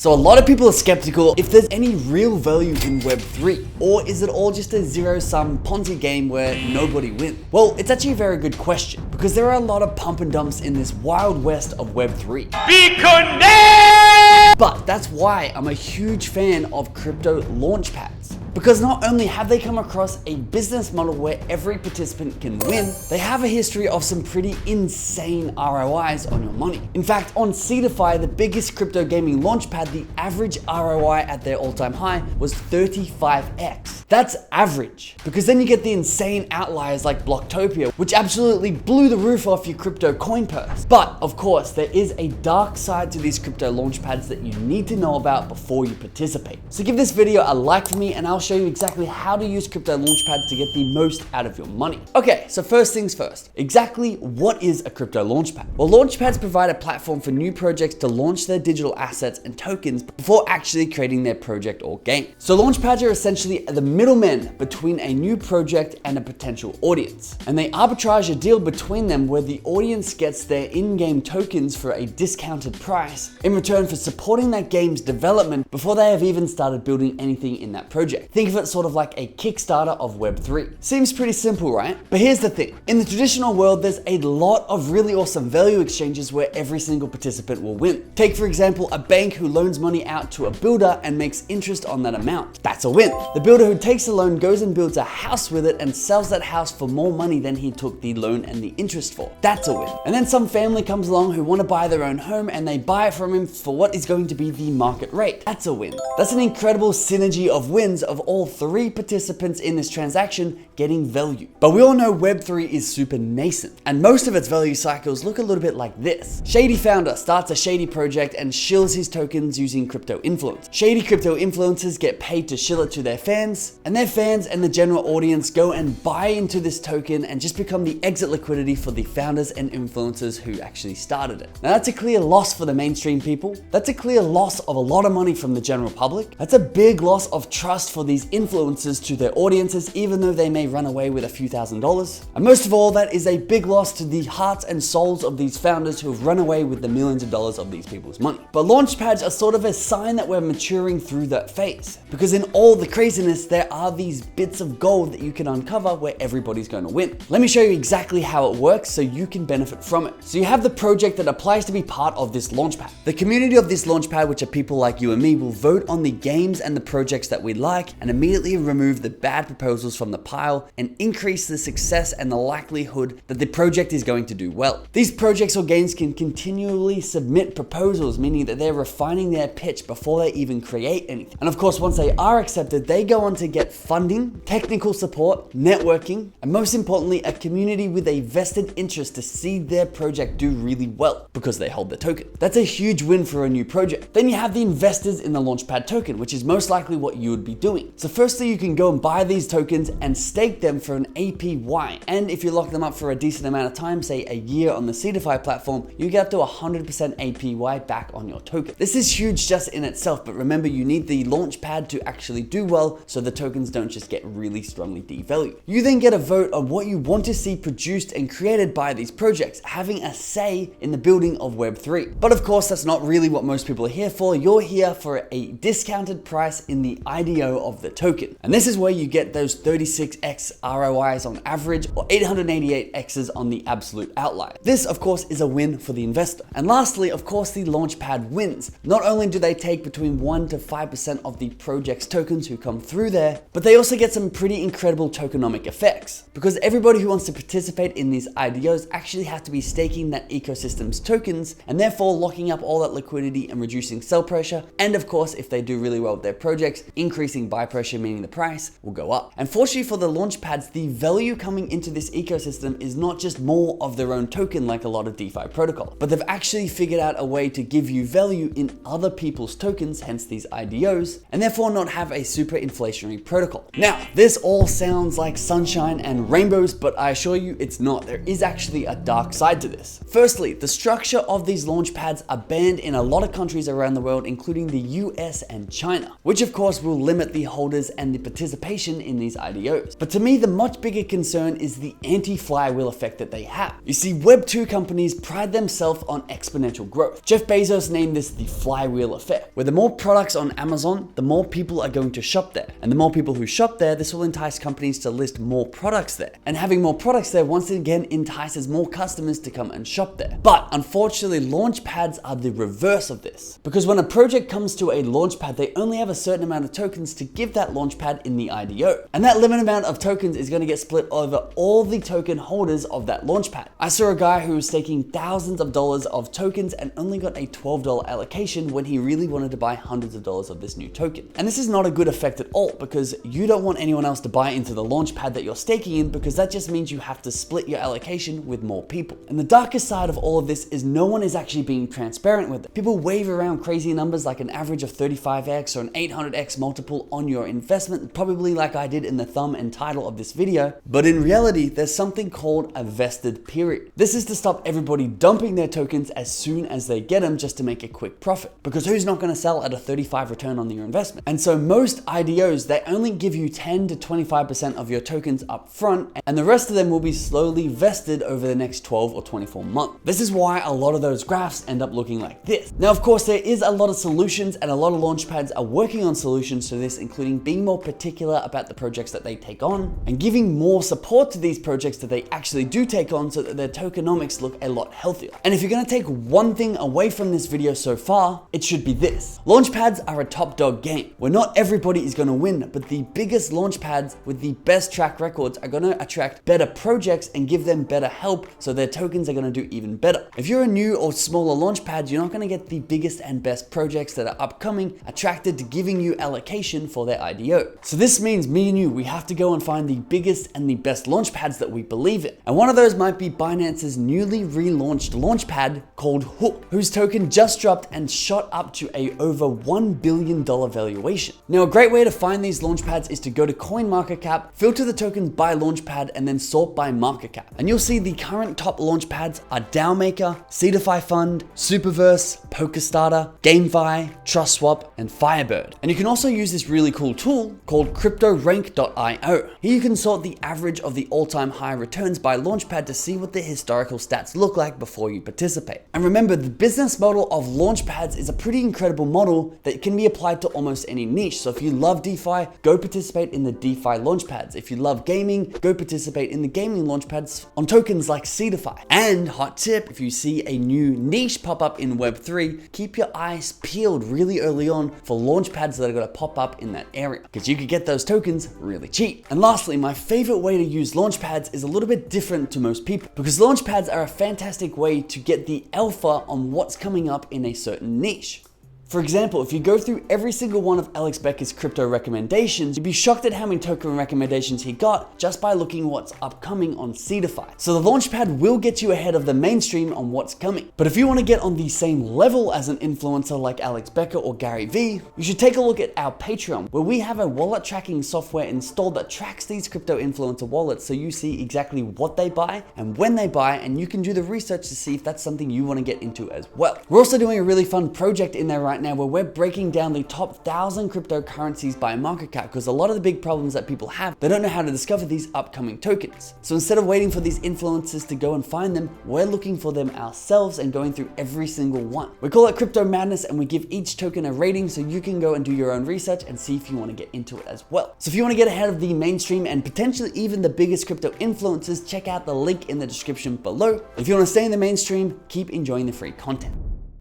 So a lot of people are skeptical if there's any real value in Web3, or is it all just a zero-sum Ponzi game where nobody wins? Well, it's actually a very good question, because there are a lot of pump and dumps in this wild west of Web3. Be connected! But that's why I'm a huge fan of crypto launchpads. Because not only have they come across a business model where every participant can win, they have a history of some pretty insane ROIs on your money. In fact, on Seedify, the biggest crypto gaming launchpad, the average ROI at their all-time high was 35x. That's average, because then you get the insane outliers like Blocktopia, which absolutely blew the roof off your crypto coin purse. But of course, there is a dark side to these crypto launchpads that you need to know about before you participate. So give this video a like for me, and I'll show you exactly how to use crypto launchpads to get the most out of your money. Okay, so first things first, exactly what is a crypto launchpad? Well, launchpads provide a platform for new projects to launch their digital assets and tokens before actually creating their project or game. So launchpads are essentially the middlemen between a new project and a potential audience. And they arbitrage a deal between them where the audience gets their in-game tokens for a discounted price in return for supporting that game's development before they have even started building anything in that project. Think of it sort of like a Kickstarter of Web3. Seems pretty simple, right? But here's the thing. In the traditional world, there's a lot of really awesome value exchanges where every single participant will win. Take, for example, a bank who loans money out to a builder and makes interest on that amount. That's a win. The builder who takes the loan goes and builds a house with it and sells that house for more money than he took the loan and the interest for. That's a win. And then some family comes along who want to buy their own home and they buy it from him for what is going to be the market rate. That's a win. That's an incredible synergy of wins of all three participants in this transaction getting value. But we all know Web3 is super nascent, and most of its value cycles look a little bit like this. Shady founder starts a shady project and shills his tokens using crypto influence. Shady crypto influencers get paid to shill it to their fans, and their fans and the general audience go and buy into this token and just become the exit liquidity for the founders and influencers who actually started it. Now that's a clear loss for the mainstream people. That's a clear loss of a lot of money from the general public. That's a big loss of trust for these influencers to their audiences, even though they may run away with a few $1,000s. And most of all, that is a big loss to the hearts and souls of these founders who have run away with the millions of dollars of these people's money. But launchpads are sort of a sign that we're maturing through that phase, because in all the craziness, there are these bits of gold that you can uncover where everybody's going to win. Let me show you exactly how it works so you can benefit from it. So you have the project that applies to be part of this launchpad. The community of this launchpad, which are people like you and me, will vote on the games and the projects that we like and immediately remove the bad proposals from the pile and increase the success and the likelihood that the project is going to do well. These projects or games can continually submit proposals, meaning that they're refining their pitch before they even create anything. And of course, once they are accepted, they go on to get funding, technical support, networking, and most importantly, a community with a vested interest to see their project do really well because they hold the token. That's a huge win for a new project. Then you have the investors in the Launchpad token, which is most likely what you would be doing. So firstly, you can go and buy these tokens and stake them for an APY. And if you lock them up for a decent amount of time, say a year on the Seedify platform, you get up to 100% APY back on your token. This is huge just in itself, but remember, you need the Launchpad to actually do well so the tokens don't just get really strongly devalued. You then get a vote on what you want to see produced and created by these projects, having a say in the building of Web3. But of course, that's not really what most people are here for. You're here for a discounted price in the IDO of the token. And this is where you get those 36x ROIs on average, or 888x's on the absolute outlier. This, of course, is a win for the investor. And lastly, of course, the Launchpad wins. Not only do they take between 1 to 5% of the project's tokens who come through there, but they also get some pretty incredible tokenomic effects, because everybody who wants to participate in these IDOs actually have to be staking that ecosystem's tokens and therefore locking up all that liquidity and reducing sell pressure. And of course, if they do really well with their projects, increasing buy pressure, meaning the price will go up. And fortunately for the Launchpads, the value coming into this ecosystem is not just more of their own token like a lot of DeFi protocol, but they've actually figured out a way to give you value in other people's tokens, hence these IDOs, and therefore not have a super inflationary protocol. Now, this all sounds like sunshine and rainbows, but I assure you it's not. There is actually a dark side to this. Firstly, the structure of these launch pads are banned in a lot of countries around the world, including the US and China, which of course will limit the holders and the participation in these IDOs. But to me, the much bigger concern is the anti-flywheel effect that they have. You see, Web 2 companies pride themselves on exponential growth. Jeff Bezos named this the flywheel effect, where the more products on Amazon, the more people are going to shop there. And the more people who shop there, this will entice companies to list more products there. And having more products there once again entices more customers to come and shop there. But unfortunately, launch pads are the reverse of this. Because when a project comes to a launch pad, they only have a certain amount of tokens to give that launch pad in the IDO. And that limited amount of tokens is going to get split over all the token holders of that launch pad. I saw a guy who was staking thousands of dollars of tokens and only got a $12 allocation when he really wanted to buy hundreds of dollars of this new token. And this is not a good effect at all, because you don't want anyone else to buy into the launch pad that you're staking in, because that just means you have to split your allocation with more people. And the darkest side of all of this is no one is actually being transparent with it. People wave around crazy numbers like an average of 35x or an 800x multiple on your investment, probably like I did in the thumb and title of this video. But in reality, there's something called a vested period. This is to stop everybody dumping their tokens as soon as they get them just to make a quick profit. Because who's not going to sell at a 35 return on your investment? And so most IDOs, they only give you 10 to 25% of your tokens up front, and the rest of them will be slowly vested over the next 12 or 24 months. This is why a lot of those graphs end up looking like this. Now, of course, there is a lot of solutions, and a lot of launch pads are working on solutions to this, including being more particular about the projects that they take on and giving more support to these projects that they actually do take on so that their tokenomics look a lot healthier. And if you're going to take one thing away from this video so far, it should be this. Launch pads are a top dog game where not everybody is going to win, but the biggest launch pads with the best track records are going to attract better projects and give them better help, so their tokens are going to do even better. If you're a new or smaller launch pad, you're not going to get the biggest and best projects that are upcoming attracted to giving you allocation for their IDO. So this means me and you, we have to go and find the biggest and the best launch pads that we believe in. And one of those might be Binance's newly relaunched launch pad called Hook, whose token just dropped and shot up to a over $1 billion valuation. Now, a great way to find these launch pads is to go to CoinMarketCap, filter the tokens by launch pad, and then sort by market cap. And you'll see the current top launch pads are DAO Maker, Seedify.fund, Superverse, PokerStarter, GameFi, TrustSwap, and Firebird. And you can also use this really cool tool called CryptoRank.io. Here you can sort the average of the all-time high returns by launchpad to see what the historical stats look like before you participate. And remember, the business model of launchpads is a pretty incredible model that can be applied to almost any niche. So if you love DeFi, go participate in the DeFi launchpads. If you love gaming, go participate in the gaming launchpads on tokens like Seedify. And hot tip, if you see a new niche pop up in Web3, keep your eyes peeled really early on for launchpads that are going to pop up in that area, because you could get those tokens really cheap. And lastly, my favorite way to use launchpads is a little bit different to most people, because launchpads are a fantastic way to get the alpha on what's coming up in a certain niche. For example, if you go through every single one of Alex Becker's crypto recommendations, you'd be shocked at how many token recommendations he got just by looking what's upcoming on Seedify. So the Launchpad will get you ahead of the mainstream on what's coming. But if you want to get on the same level as an influencer like Alex Becker or Gary Vee, you should take a look at our Patreon, where we have a wallet tracking software installed that tracks these crypto influencer wallets, so you see exactly what they buy and when they buy, and you can do the research to see if that's something you want to get into as well. We're also doing a really fun project in there right now where we're breaking down the top 1,000 cryptocurrencies by market cap, because a lot of the big problems that people have, they don't know how to discover these upcoming tokens. So instead of waiting for these influencers to go and find them, we're looking for them ourselves and going through every single one. We call it Crypto Madness, and we give each token a rating so you can go and do your own research and see if you want to get into it as well. So if you want to get ahead of the mainstream and potentially even the biggest crypto influencers, check out the link in the description below. If you want to stay in the mainstream, keep enjoying the free content.